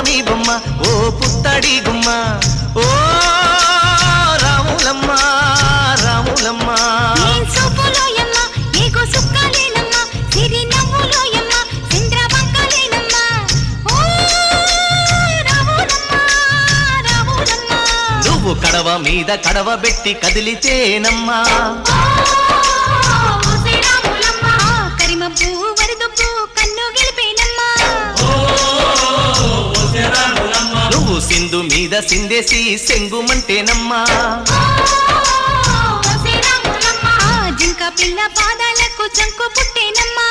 పున్నమి బొమ్మ ఓ పుత్తడి గుమ్మ ఓ రాములమ్మ రాములమ్మ నువ్వు కడవ మీద కడవ పెట్టి కదిలితేనమ్మా నువ్వు సింధు మీద సిందేసి సెంగుమంటేనమ్మా జింక పిల్ల పాదాలకు చంకు పుట్టేనమ్మా